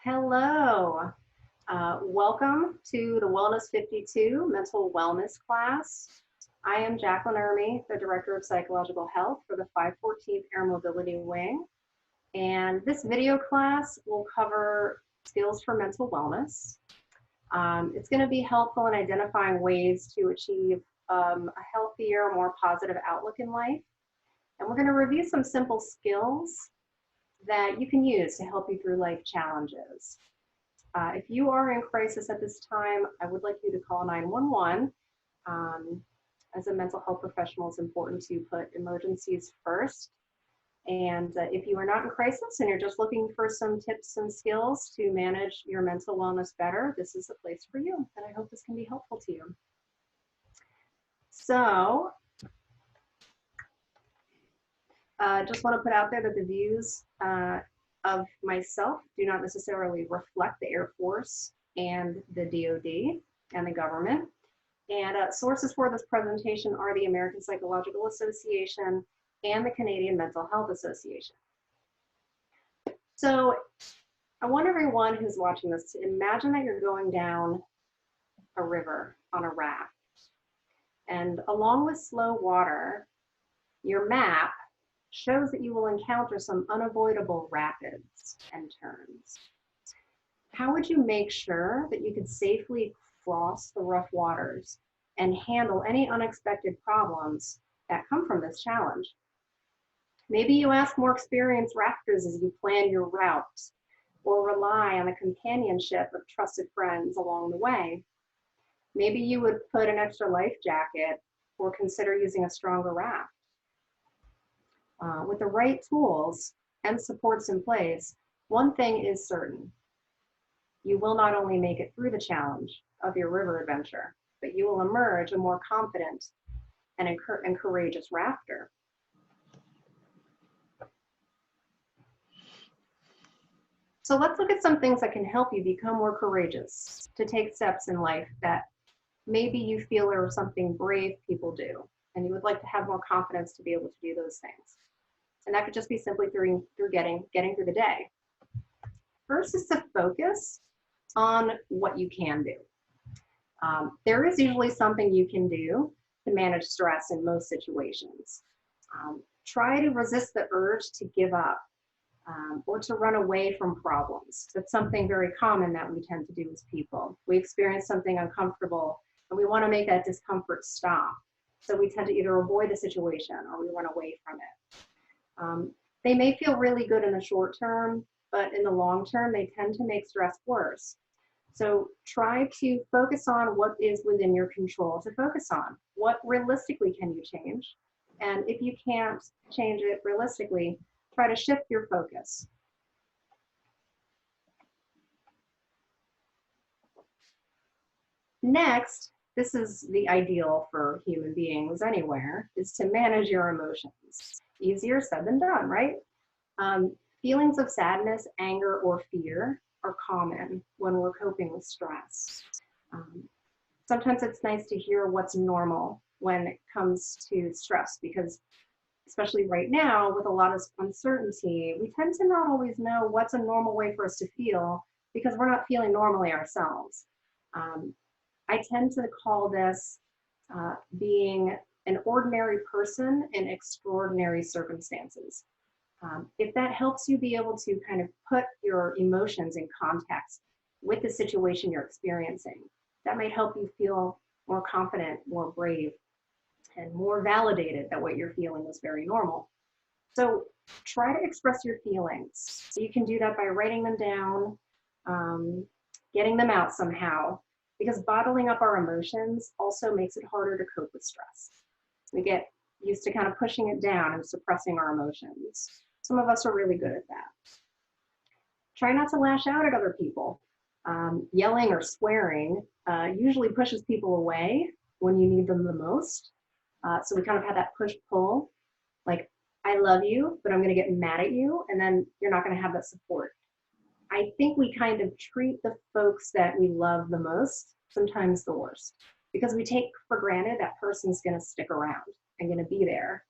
Hello. Welcome to the Wellness 52 Mental Wellness class. I am Jaclyn Urmey, the Director of Psychological Health for the 514th Air Mobility Wing. And this video class will cover skills for mental wellness. It's going to be helpful in identifying ways to achieve a healthier, more positive outlook in life. And we're going to review some simple skills that you can use to help you through life challenges. If you are in crisis at this time, I would like you to call 911. As a mental health professional, it's important to put emergencies first. And if you are not in crisis and you're just looking for some tips and skills to manage your mental wellness better, this is the place for you. And I hope this can be helpful to you. So, just want to put out there that the views of myself do not necessarily reflect the Air Force and the DoD and the government. And sources for this presentation are the American Psychological Association and the Canadian Mental Health Association. So I want everyone who's watching this to imagine that you're going down a river on a raft. And along with slow water, your map shows that you will encounter some unavoidable rapids and turns. How would you make sure that you could safely cross the rough waters and handle any unexpected problems that come from this challenge? Maybe you ask more experienced rafters as you plan your route, or rely on the companionship of trusted friends along the way. Maybe you would put an extra life jacket or consider using a stronger raft. With the right tools and supports in place, one thing is certain. You will not only make it through the challenge of your river adventure, but you will emerge a more confident and courageous rafter. So let's look at some things that can help you become more courageous, to take steps in life that maybe you feel are something brave people do, and you would like to have more confidence to be able to do those things. And that could just be simply through getting through the day. First is to focus on what you can do. There is usually something you can do to manage stress in most situations. Try to resist the urge to give up or to run away from problems. That's something very common that we tend to do as people. We experience something uncomfortable and we want to make that discomfort stop. So we tend to either avoid the situation or we run away from it. They may feel really good in the short term, but in the long term, they tend to make stress worse. So try to focus on what is within your control to focus on. What realistically can you change? And if you can't change it realistically, try to shift your focus. Next, this is the ideal for human beings anywhere, is to manage your emotions. Easier said than done, right? Feelings of sadness, anger, or fear are common when we're coping with stress. Sometimes it's nice to hear what's normal when it comes to stress, because especially right now with a lot of uncertainty, we tend to not always know what's a normal way for us to feel because we're not feeling normally ourselves. I tend to call this being an ordinary person in extraordinary circumstances. If that helps you be able to kind of put your emotions in context with the situation you're experiencing, that might help you feel more confident, more brave, and more validated that what you're feeling is very normal. So try to express your feelings. So you can do that by writing them down, getting them out somehow, because bottling up our emotions also makes it harder to cope with stress. We get used to kind of pushing it down and suppressing our emotions. Some of us are really good at that. Try not to lash out at other people. Yelling or swearing usually pushes people away when you need them the most. So we kind of have that push-pull, like, I love you, but I'm going to get mad at you, and then you're not going to have that support. I think we kind of treat the folks that we love the most sometimes the worst, because we take for granted that person's going to stick around and going to be there.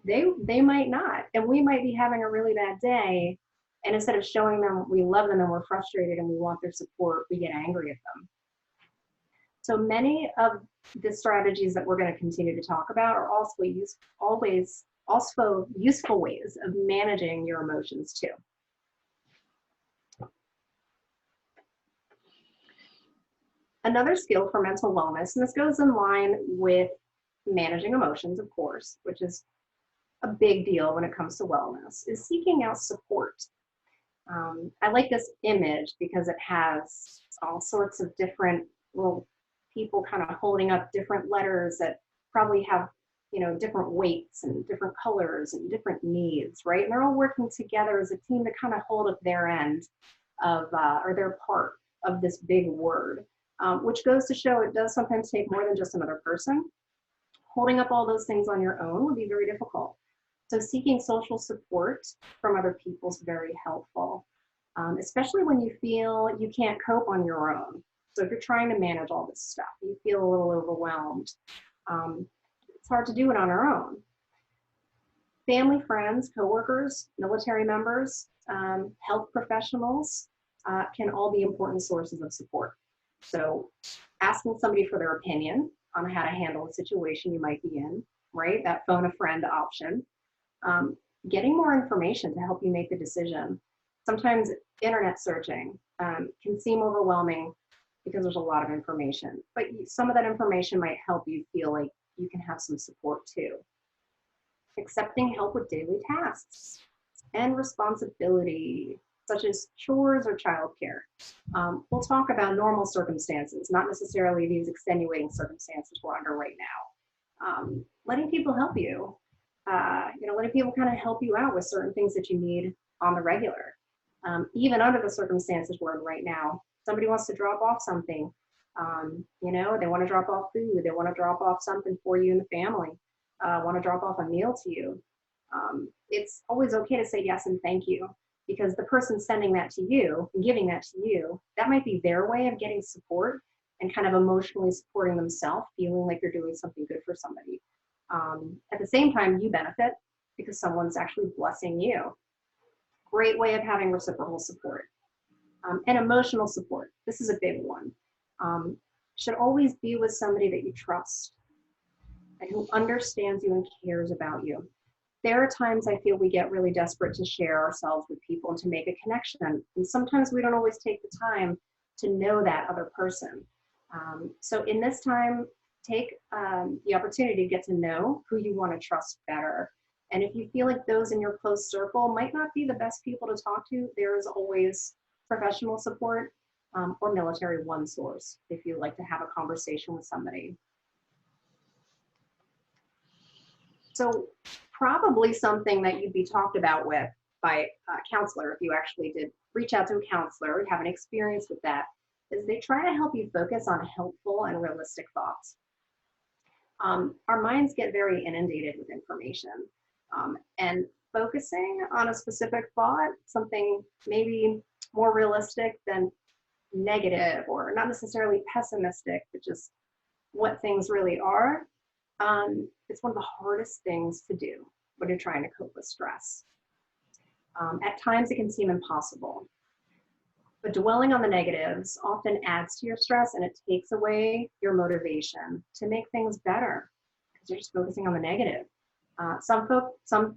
They might not, and we might be having a really bad day, And instead of showing them we love them and we're frustrated and we want their support, we get angry at them. So many of the strategies that we're going to continue to talk about are also useful ways of managing your emotions too. Another skill for mental wellness, and this goes in line with managing emotions, of course, which is a big deal when it comes to wellness, is seeking out support. I like this image because it has all sorts of different little people kind of holding up different letters that probably have, you know, different weights and different colors and different needs, right? And they're all working together as a team to kind of hold up their end of, or their part of this big word, which goes to show it does sometimes take more than just another person. Holding up all those things on your own would be very difficult. So seeking social support from other people is very helpful, especially when you feel you can't cope on your own. So if you're trying to manage all this stuff, you feel a little overwhelmed, it's hard to do it on our own. Family, friends, coworkers, military members, health professionals can all be important sources of support. So asking somebody for their opinion on how to handle a situation you might be in, right? That phone a friend option. Getting more information to help you make the decision. Sometimes internet searching can seem overwhelming because there's a lot of information, but some of that information might help you feel like you can have some support too. Accepting help with daily tasks and responsibility, such as chores or childcare. We'll talk about normal circumstances, not necessarily these extenuating circumstances we're under right now. Letting people help you, letting people kind of help you out with certain things that you need on the regular. Even under the circumstances we're in right now, somebody wants to drop off something, they want to drop off food, they want to drop off something for you and the family, want to drop off a meal to you. It's always okay to say yes and thank you, because the person sending that to you and giving that to you, that might be their way of getting support and kind of emotionally supporting themselves, feeling like they're doing something good for somebody. At the same time, you benefit because someone's actually blessing you. Great way of having reciprocal support. And emotional support. This is a big one. Should always be with somebody that you trust and who understands you and cares about you. There are times I feel we get really desperate to share ourselves with people and to make a connection. And sometimes we don't always take the time to know that other person. So in this time, take the opportunity to get to know who you want to trust better. And if you feel like those in your close circle might not be the best people to talk to, there is always professional support or military one source if you like to have a conversation with somebody. So probably something that you'd be talked about with by a counselor, if you actually did reach out to a counselor or have an experience with that, is they try to help you focus on helpful and realistic thoughts. Our minds get very inundated with information, and focusing on a specific thought, something maybe more realistic than negative or not necessarily pessimistic, but just what things really are, it's one of the hardest things to do when you're trying to cope with stress. At times it can seem impossible, but dwelling on the negatives often adds to your stress and it takes away your motivation to make things better because you're just focusing on the negative. Some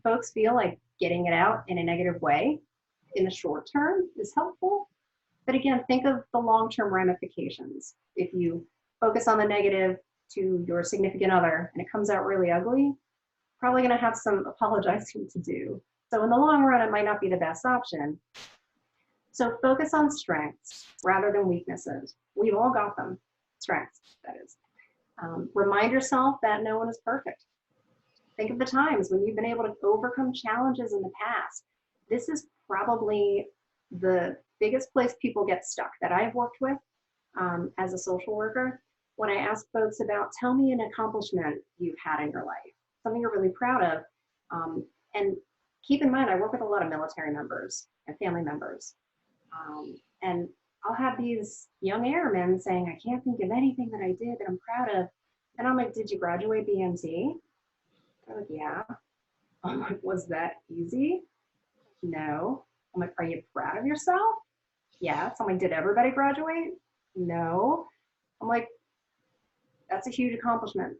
folks feel like getting it out in a negative way in the short term is helpful, but again, think of the long-term ramifications. If you focus on the negative to your significant other and it comes out really ugly, probably going to have some apologizing to do. So in the long run, it might not be the best option. So focus on strengths rather than weaknesses. We've all got them, strengths, that is. Remind yourself that no one is perfect. Think of the times when you've been able to overcome challenges in the past. This is probably the biggest place people get stuck that I've worked with as a social worker. When I ask folks about, tell me an accomplishment you've had in your life, something you're really proud of. And keep in mind, I work with a lot of military members and family members. And I'll have these young airmen saying, I can't think of anything that I did that I'm proud of. And I'm like, did you graduate BMT? They're like, yeah. I'm like, was that easy? No. I'm like, are you proud of yourself? Yes. I'm like, did everybody graduate? No. I'm like, that's a huge accomplishment.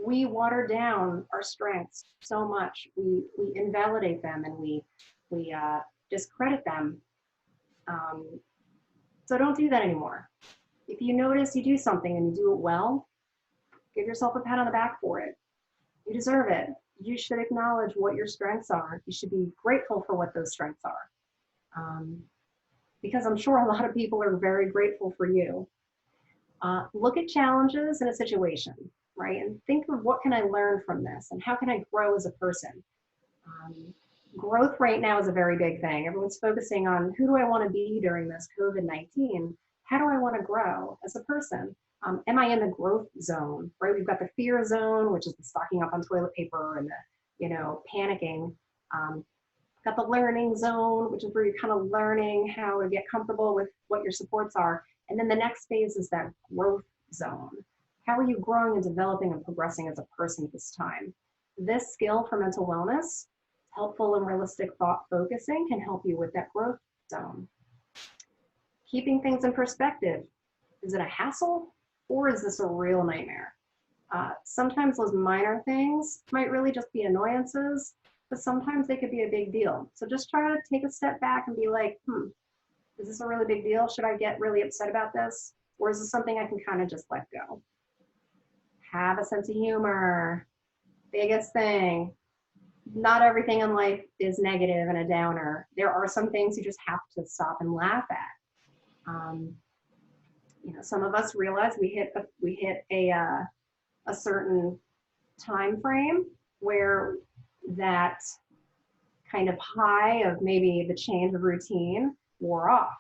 We water down our strengths so much. We invalidate them and we discredit them. So don't do that anymore. If you notice you do something and you do it well, give yourself a pat on the back for it. You deserve it. You should acknowledge what your strengths are. You should be grateful for what those strengths are. Because I'm sure a lot of people are very grateful for you. Look at challenges in a situation, right? And think of what can I learn from this and how can I grow as a person? Growth right now is a very big thing. Everyone's focusing on who do I want to be during this COVID-19? How do I want to grow as a person? Am I in the growth zone, right? We've got the fear zone, which is the stocking up on toilet paper and the, panicking. Got the learning zone, which is where you're kind of learning how to get comfortable with what your supports are. And then the next phase is that growth zone. How are you growing and developing and progressing as a person at this time? This skill for mental wellness, helpful and realistic thought focusing, can help you with that growth zone. Keeping things in perspective. Is it a hassle or is this a real nightmare? Sometimes those minor things might really just be annoyances, but sometimes they could be a big deal. So just try to take a step back and be like, is this a really big deal? Should I get really upset about this? Or is this something I can kind of just let go? Have a sense of humor. Biggest thing. Not everything in life is negative and a downer. There are some things you just have to stop and laugh at. Some of us realize we hit a certain time frame where that kind of high of maybe the change of routine wore off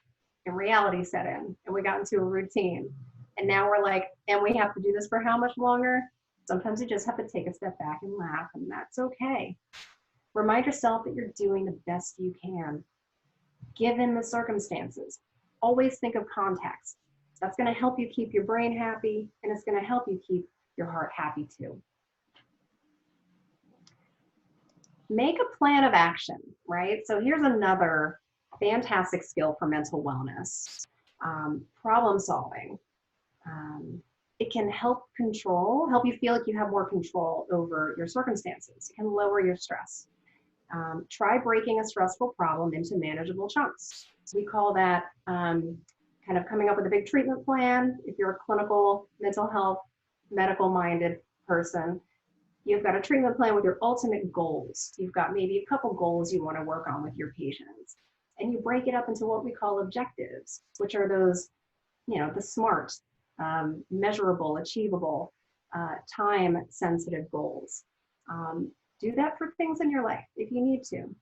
and reality set in and we got into a routine. And now we're like, and we have to do this for how much longer? Sometimes you just have to take a step back and laugh, and that's okay. Remind yourself that you're doing the best you can, given the circumstances. Always think of context. That's going to help you keep your brain happy, and it's going to help you keep your heart happy too. Make a plan of action, right? So here's another fantastic skill for mental wellness. Problem solving. It can help you feel like you have more control over your circumstances. It can lower your stress. Try breaking a stressful problem into manageable chunks. We call that kind of coming up with a big treatment plan. If you're a clinical mental health, medical-minded person, you've got a treatment plan with your ultimate goals. You've got maybe a couple goals you want to work on with your patients. And you break it up into what we call objectives, which are those, the SMART, measurable, achievable, time-sensitive goals. Do that for things in your life if you need to.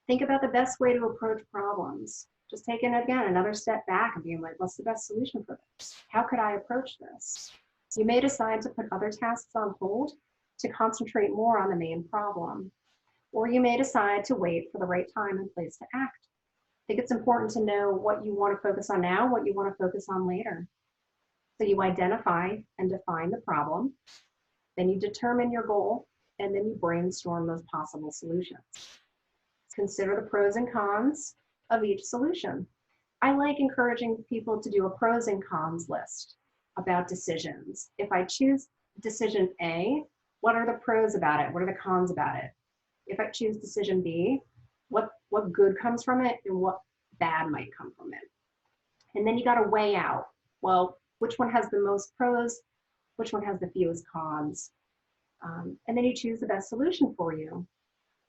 Think about the best way to approach problems. Just taking, again, another step back and being like, what's the best solution for this? How could I approach this? You may decide to put other tasks on hold to concentrate more on the main problem. Or you may decide to wait for the right time and place to act. I think it's important to know what you want to focus on now, what you want to focus on later. So you identify and define the problem, then you determine your goal, and then you brainstorm those possible solutions. Consider the pros and cons of each solution. I like encouraging people to do a pros and cons list about decisions. If I choose decision A, what are the pros about it? What are the cons about it? If I choose decision B, what good comes from it and what bad might come from it? And then you got to weigh out, well, which one has the most pros? Which one has the fewest cons? And then you choose the best solution for you.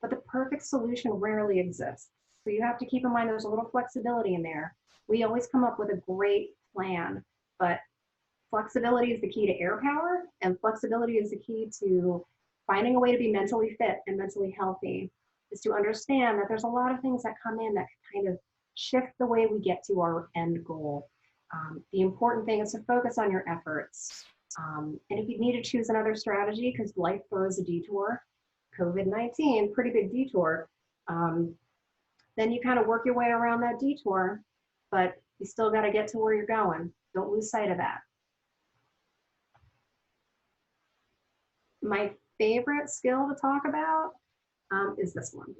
But the perfect solution rarely exists. So you have to keep in mind there's a little flexibility in there. We always come up with a great plan, but flexibility is the key to air power, and flexibility is the key to finding a way to be mentally fit and mentally healthy, is to understand that there's a lot of things that come in that kind of shift the way we get to our end goal. The important thing is to focus on your efforts. And if you need to choose another strategy because life throws a detour, COVID-19, pretty big detour, then you kind of work your way around that detour, but you still got to get to where you're going. Don't lose sight of that. My favorite skill to talk about is this one.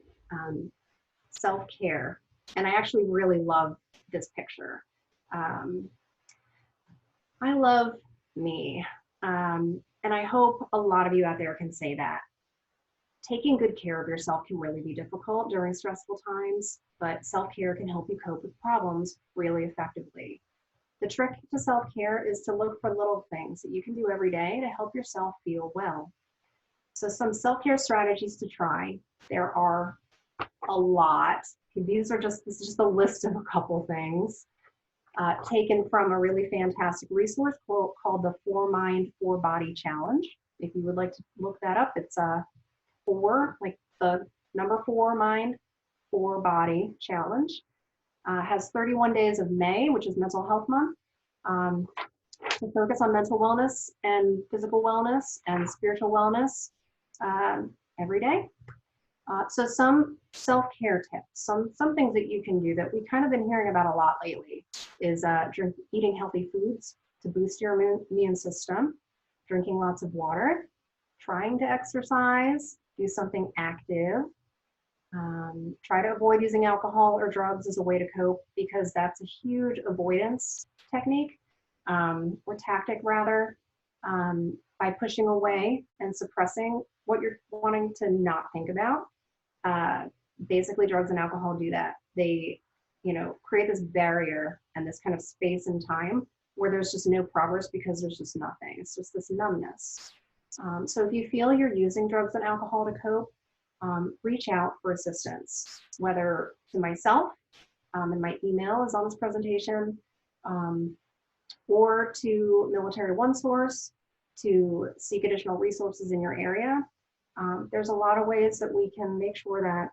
self-care. And I actually really love this picture. I love me. And I hope a lot of you out there can say that. Taking good care of yourself can really be difficult during stressful times, but self-care can help you cope with problems really effectively. The trick to self-care is to look for little things that you can do every day to help yourself feel well. So some self-care strategies to try. There are a lot. This is just a list of a couple things taken from a really fantastic resource called the 4 Mind, 4 Body Challenge. If you would like to look that up, it's 4, like the number 4 Mind, 4 Body Challenge. Has 31 days of May, which is Mental Health Month, to focus on mental wellness and physical wellness and spiritual wellness every day. So some self-care tips, some things that you can do that we've kind of been hearing about a lot lately is eating healthy foods to boost your immune system, drinking lots of water, trying to exercise, do something active, try to avoid using alcohol or drugs as a way to cope, because that's a huge avoidance technique, or tactic rather, by pushing away and suppressing what you're wanting to not think about. Basically, drugs and alcohol do that. They, create this barrier and this kind of space and time where there's just no progress because there's just nothing. It's just this numbness. So if you feel you're using drugs and alcohol to cope, reach out for assistance, whether to myself, and my email is on this presentation, or to Military One Source to seek additional resources in your area. There's a lot of ways that we can make sure that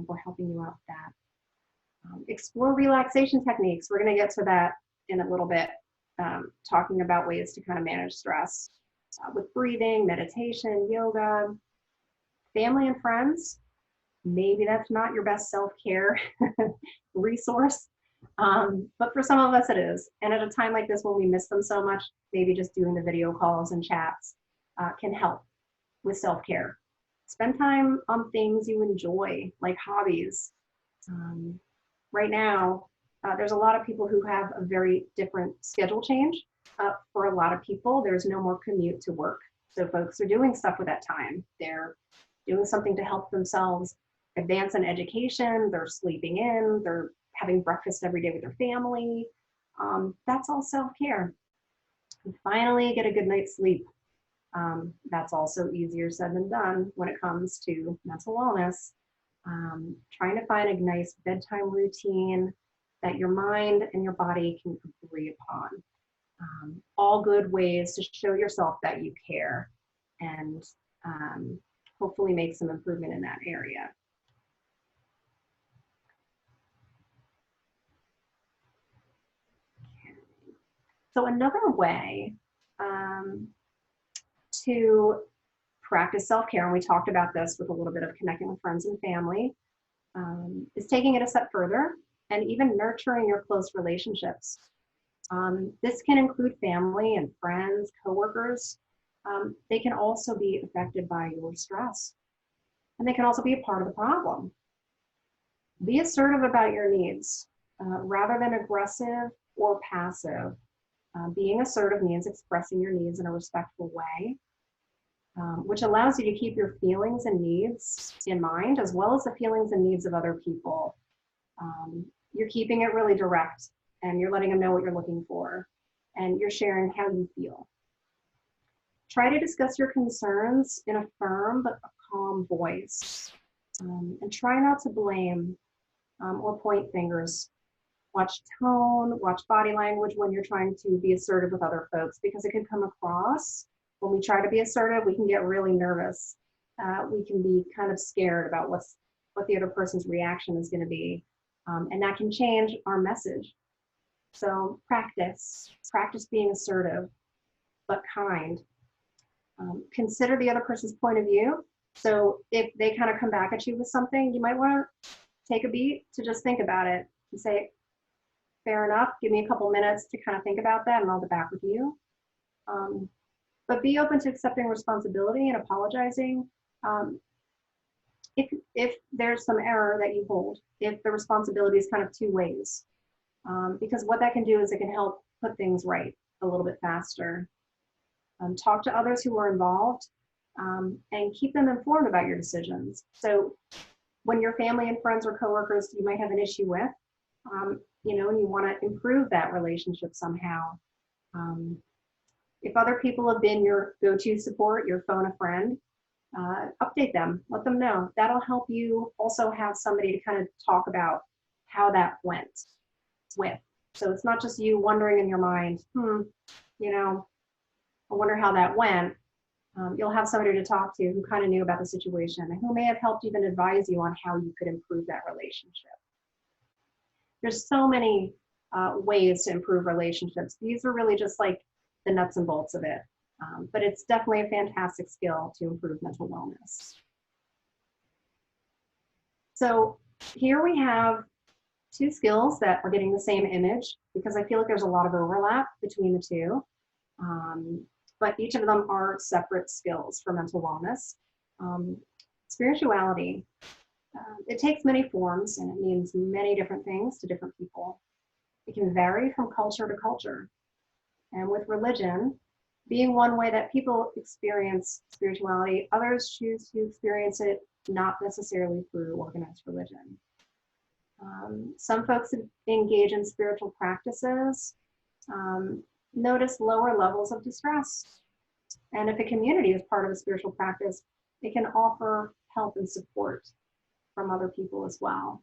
we're helping you out with that. Explore relaxation techniques. We're going to get to that in a little bit, talking about ways to kind of manage stress with breathing, meditation, yoga. Family and friends, maybe that's not your best self-care resource, but for some of us it is. And at a time like this when we miss them so much, maybe just doing the video calls and chats can help with self-care. Spend time on things you enjoy, like hobbies. Right now, there's a lot of people who have a very different schedule change. For a lot of people, there's no more commute to work. So folks are doing stuff with that time. They're doing something to help themselves advance in education. They're sleeping in. They're having breakfast every day with their family. That's all self-care. And finally, get a good night's sleep. That's also easier said than done when it comes to mental wellness. Trying to find a nice bedtime routine that your mind and your body can agree upon. All good ways to show yourself that you care and hopefully make some improvement in that area. So another way to practice self-care, and we talked about this with a little bit of connecting with friends and family, is taking it a step further and even nurturing your close relationships. This can include family and friends, coworkers. They can also be affected by your stress, and they can also be a part of the problem. Be assertive about your needs rather than aggressive or passive. Being assertive means expressing your needs in a respectful way, which allows you to keep your feelings and needs in mind, as well as the feelings and needs of other people. You're keeping it really direct, and you're letting them know what you're looking for, and you're sharing how you feel. Try to discuss your concerns in a firm but a calm voice, and try not to blame or point fingers. Watch tone, watch body language when you're trying to be assertive with other folks, because it can come across, when we try to be assertive, we can get really nervous. We can be kind of scared about what the other person's reaction is going to be, and that can change our message. So practice being assertive, but kind. Consider the other person's point of view. So if they kind of come back at you with something, you might want to take a beat to just think about it and say, fair enough, give me a couple minutes to kind of think about that and I'll be back with you. But be open to accepting responsibility and apologizing if there's some error that you hold, if the responsibility is kind of two ways, because what that can do is it can help put things right a little bit faster. Talk to others who are involved, and keep them informed about your decisions. So when your family and friends or coworkers you might have an issue with, you know, and you want to improve that relationship somehow. If other people have been your go-to support, your phone a friend, update them, let them know. That'll help you also have somebody to kind of talk about how that went with. So it's not just you wondering in your mind, you know, I wonder how that went. You'll have somebody to talk to who kind of knew about the situation and who may have helped even advise you on how you could improve that relationship. There's so many ways to improve relationships. These are really just like the nuts and bolts of it. But it's definitely a fantastic skill to improve mental wellness. So here we have two skills that are getting the same image because I feel like there's a lot of overlap between the two. But each of them are separate skills for mental wellness. Spirituality, it takes many forms and it means many different things to different people. It can vary from culture to culture. And with religion being one way that people experience spirituality, others choose to experience it not necessarily through organized religion. Some folks engage in spiritual practices, notice lower levels of distress. And if a community is part of a spiritual practice, it can offer help and support from other people as well.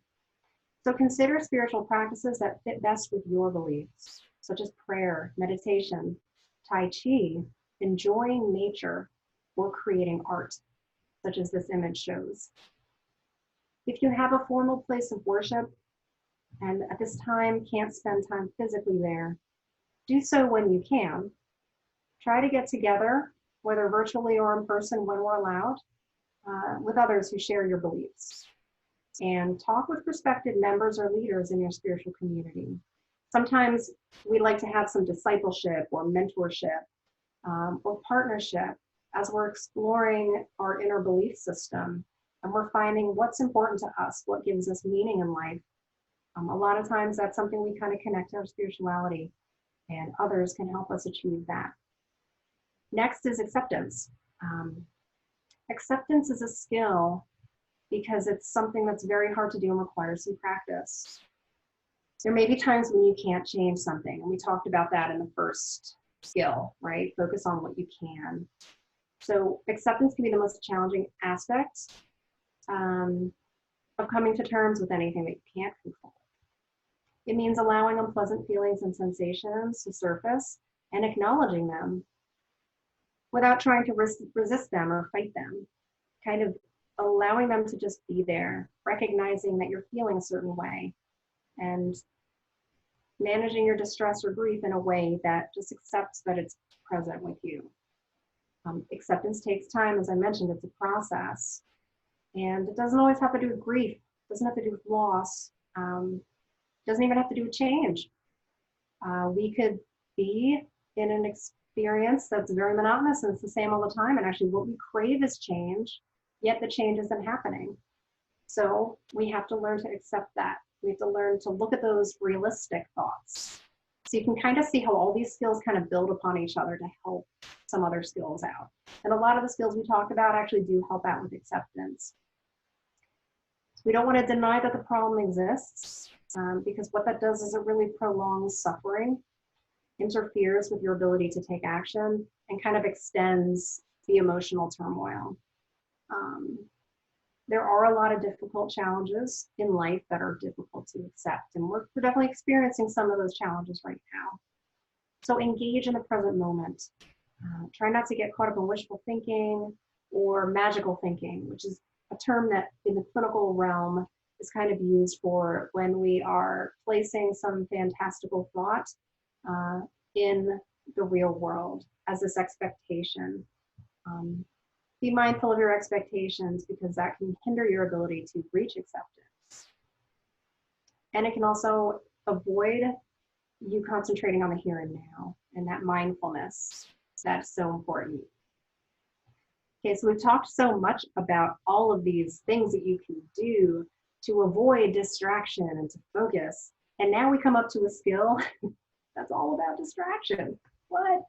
So consider spiritual practices that fit best with your beliefs, such as prayer, meditation, Tai Chi, enjoying nature, or creating art, such as this image shows. If you have a formal place of worship and at this time can't spend time physically there, do so when you can. Try to get together, whether virtually or in person when we're allowed, with others who share your beliefs. And talk with respected members or leaders in your spiritual community. Sometimes we like to have some discipleship or mentorship or partnership as we're exploring our inner belief system and we're finding what's important to us, what gives us meaning in life. A lot of times that's something we kind of connect to our spirituality, and others can help us achieve that. Next is acceptance. Acceptance is a skill because it's something that's very hard to do and requires some practice. There may be times when you can't change something, and we talked about that in the first skill, right? Focus on what you can. So acceptance can be the most challenging aspect of coming to terms with anything that you can't control. It means allowing unpleasant feelings and sensations to surface and acknowledging them without trying to resist them or fight them, kind of allowing them to just be there, recognizing that you're feeling a certain way, and managing your distress or grief in a way that just accepts that it's present with you. Acceptance takes time, as I mentioned, it's a process. And it doesn't always have to do with grief, it doesn't have to do with loss, doesn't even have to do with change. We could be in an experience that's very monotonous and it's the same all the time, and actually what we crave is change, yet the change isn't happening. So we have to learn to accept that. We have to learn to look at those realistic thoughts. So you can kind of see how all these skills kind of build upon each other to help some other skills out. And a lot of the skills we talked about actually do help out with acceptance. We don't want to deny that the problem exists, because what that does is it really prolongs suffering, interferes with your ability to take action, and kind of extends the emotional turmoil. There are a lot of difficult challenges in life that are difficult to accept, and we're definitely experiencing some of those challenges right now. So engage in the present moment. Try not to get caught up in wishful thinking or magical thinking, which is a term that in the clinical realm is kind of used for when we are placing some fantastical thought in the real world as this expectation. Be mindful of your expectations because that can hinder your ability to reach acceptance. And it can also avoid you concentrating on the here and now and that mindfulness that's so important. Okay, so we've talked so much about all of these things that you can do to avoid distraction and to focus. And now we come up to a skill that's all about distraction. What?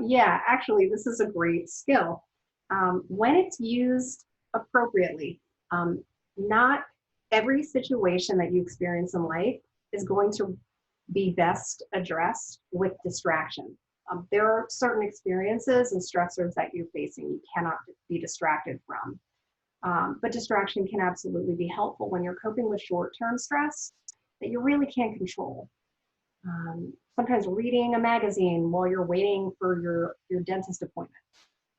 Yeah, actually, this is a great skill. When it's used appropriately, not every situation that you experience in life is going to be best addressed with distraction. There are certain experiences and stressors that you're facing you cannot be distracted from. But distraction can absolutely be helpful when you're coping with short-term stress that you really can't control. Sometimes reading a magazine while you're waiting for your dentist appointment,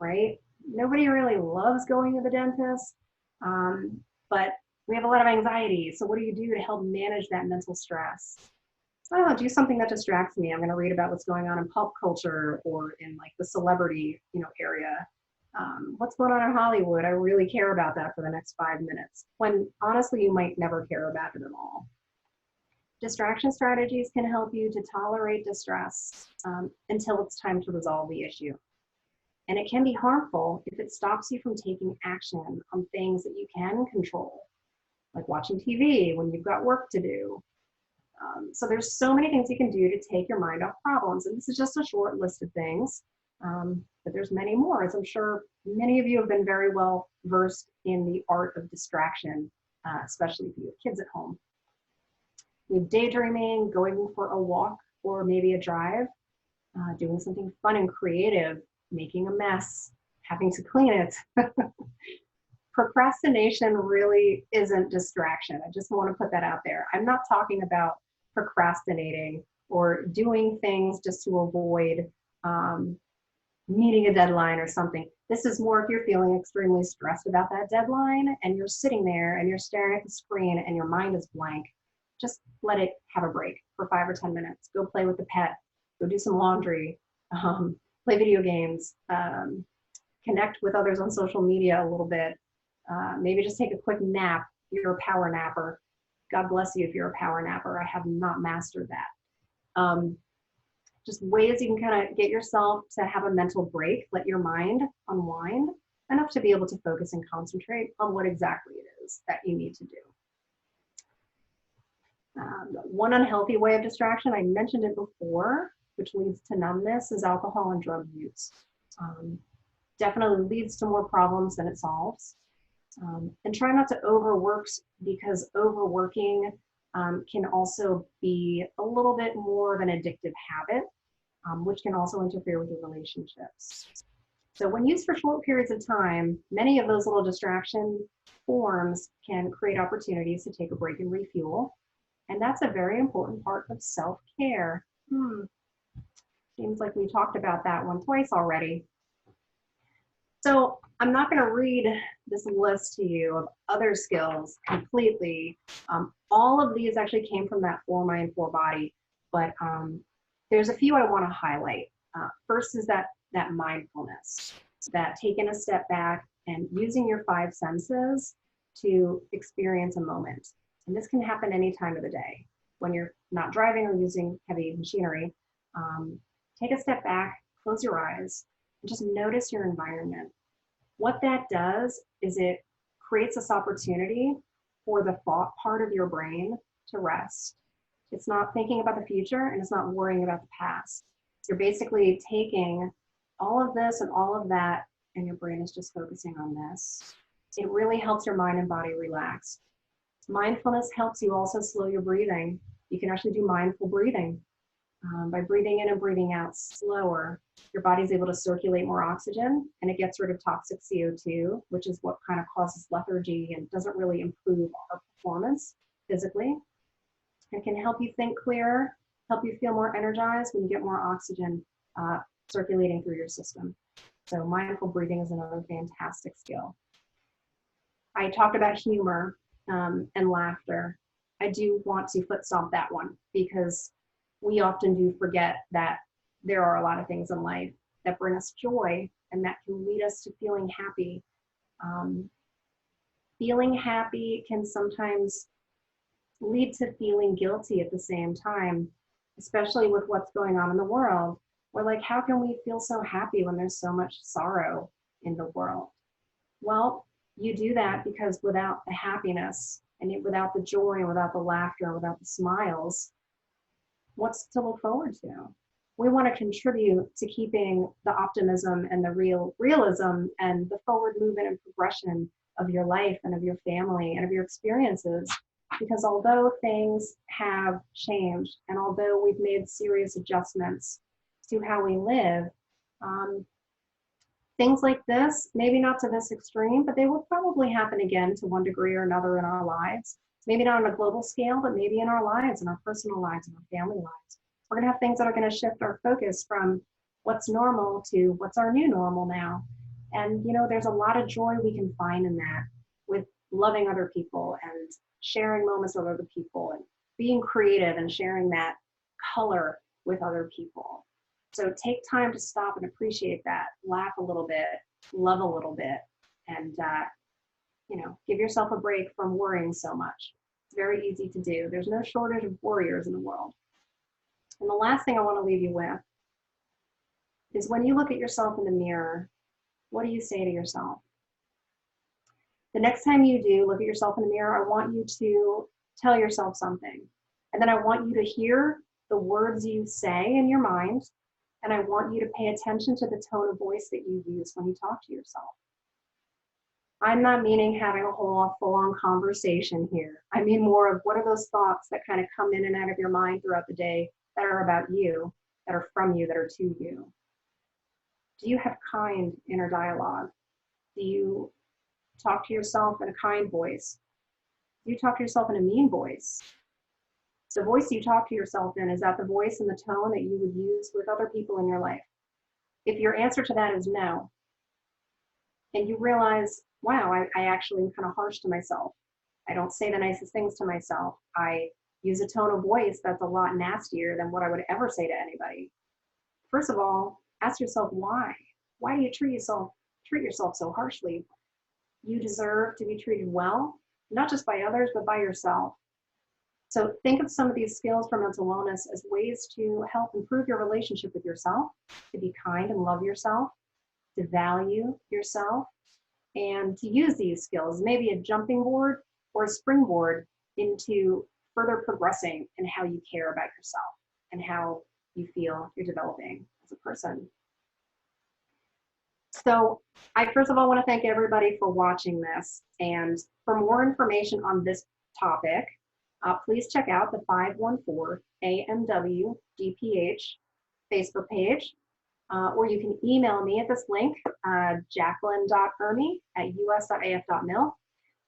right? Nobody really loves going to the dentist, but we have a lot of anxiety. So what do you do to help manage that mental stress? Oh, do something that distracts me. I'm going to read about what's going on in pop culture or in like the celebrity, area. What's going on in Hollywood? I really care about that for the next 5 minutes. When honestly, you might never care about it at all. Distraction strategies can help you to tolerate distress until it's time to resolve the issue. And it can be harmful if it stops you from taking action on things that you can control, like watching TV when you've got work to do. So there's so many things you can do to take your mind off problems. And this is just a short list of things, but there's many more, as I'm sure many of you have been very well versed in the art of distraction, especially if you have kids at home. We have daydreaming, going for a walk or maybe a drive, doing something fun and creative, making a mess, having to clean it. Procrastination really isn't distraction. I just want to put that out there. I'm not talking about procrastinating or doing things just to avoid meeting a deadline or something. This is more if you're feeling extremely stressed about that deadline and you're sitting there and you're staring at the screen and your mind is blank. Just let it have a break for 5 or 10 minutes. Go play with the pet, go do some laundry, play video games, connect with others on social media a little bit. Maybe just take a quick nap. You're a power napper. God bless you if you're a power napper. I have not mastered that. Just ways you can kind of get yourself to have a mental break, let your mind unwind enough to be able to focus and concentrate on what exactly it is that you need to do. One unhealthy way of distraction, I mentioned it before, which leads to numbness, is alcohol and drug use. Definitely leads to more problems than it solves. And try not to overwork, because overworking can also be a little bit more of an addictive habit, which can also interfere with your relationships. So when used for short periods of time, many of those little distraction forms can create opportunities to take a break and refuel. And that's a very important part of self-care. Seems like we talked about that one twice already. So I'm not going to read this list to you of other skills completely. All of these actually came from that For Mind, For Body, but there's a few I want to highlight. First is that mindfulness, that taking a step back and using your 5 senses to experience a moment. And this can happen any time of the day when you're not driving or using heavy machinery. Take a step back, close your eyes, and just notice your environment. What that does is it creates this opportunity for the thought part of your brain to rest. It's not thinking about the future and it's not worrying about the past. You're basically taking all of this and all of that, and your brain is just focusing on this. It really helps your mind and body relax. Mindfulness helps you also slow your breathing. You can actually do mindful breathing. By breathing in and breathing out slower, your body's able to circulate more oxygen and it gets rid of toxic CO2, which is what kind of causes lethargy and doesn't really improve our performance physically. It can help you think clearer, help you feel more energized when you get more oxygen circulating through your system. So mindful breathing is another fantastic skill. I talked about humor and laughter. I do want to foot stomp that one because we often do forget that there are a lot of things in life that bring us joy and that can lead us to feeling happy. Feeling happy can sometimes lead to feeling guilty at the same time, especially with what's going on in the world. We're like, how can we feel so happy when there's so much sorrow in the world? Well, you do that because without the happiness and without the joy and without the laughter and without the smiles, what's to look forward to? We want to contribute to keeping the optimism and the realism and the forward movement and progression of your life and of your family and of your experiences. Because although things have changed and although we've made serious adjustments to how we live, things like this, maybe not to this extreme, but they will probably happen again to one degree or another in our lives. Maybe not on a global scale, but maybe in our lives, in our personal lives, in our family lives. We're gonna have things that are gonna shift our focus from what's normal to what's our new normal now. And there's a lot of joy we can find in that, with loving other people and sharing moments with other people and being creative and sharing that color with other people. So take time to stop and appreciate that, laugh a little bit, love a little bit, and give yourself a break from worrying so much. It's very easy to do. There's no shortage of warriors in the world. And the last thing I want to leave you with is when you look at yourself in the mirror, what do you say to yourself? The next time you do look at yourself in the mirror, I want you to tell yourself something. And then I want you to hear the words you say in your mind. And I want you to pay attention to the tone of voice that you use when you talk to yourself. I'm not meaning having a whole full-on conversation here. I mean more of what are those thoughts that kind of come in and out of your mind throughout the day that are about you, that are from you, that are to you. Do you have kind inner dialogue? Do you talk to yourself in a kind voice? Do you talk to yourself in a mean voice? The voice you talk to yourself in, is that the voice and the tone that you would use with other people in your life? If your answer to that is no, and you realize, wow, I actually am kind of harsh to myself. I don't say the nicest things to myself. I use a tone of voice that's a lot nastier than what I would ever say to anybody. First of all, ask yourself why. Why do you treat yourself so harshly? You deserve to be treated well, not just by others, but by yourself. So think of some of these skills for mental wellness as ways to help improve your relationship with yourself, to be kind and love yourself, to value yourself, and to use these skills, maybe a jumping board or a springboard into further progressing in how you care about yourself and how you feel you're developing as a person. So I first of all want to thank everybody for watching this. And for more information on this topic, please check out the 514 AMW DPH Facebook page, or you can email me at this link, jaclyn.urmey@us.af.mil.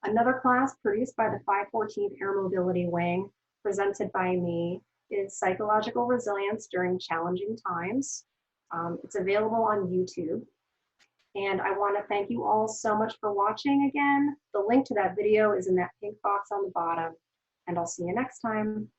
Another class produced by the 514th Air Mobility Wing, presented by me, is Psychological Resilience During Challenging Times. It's available on YouTube. And I want to thank you all so much for watching again. The link to that video is in that pink box on the bottom. And I'll see you next time.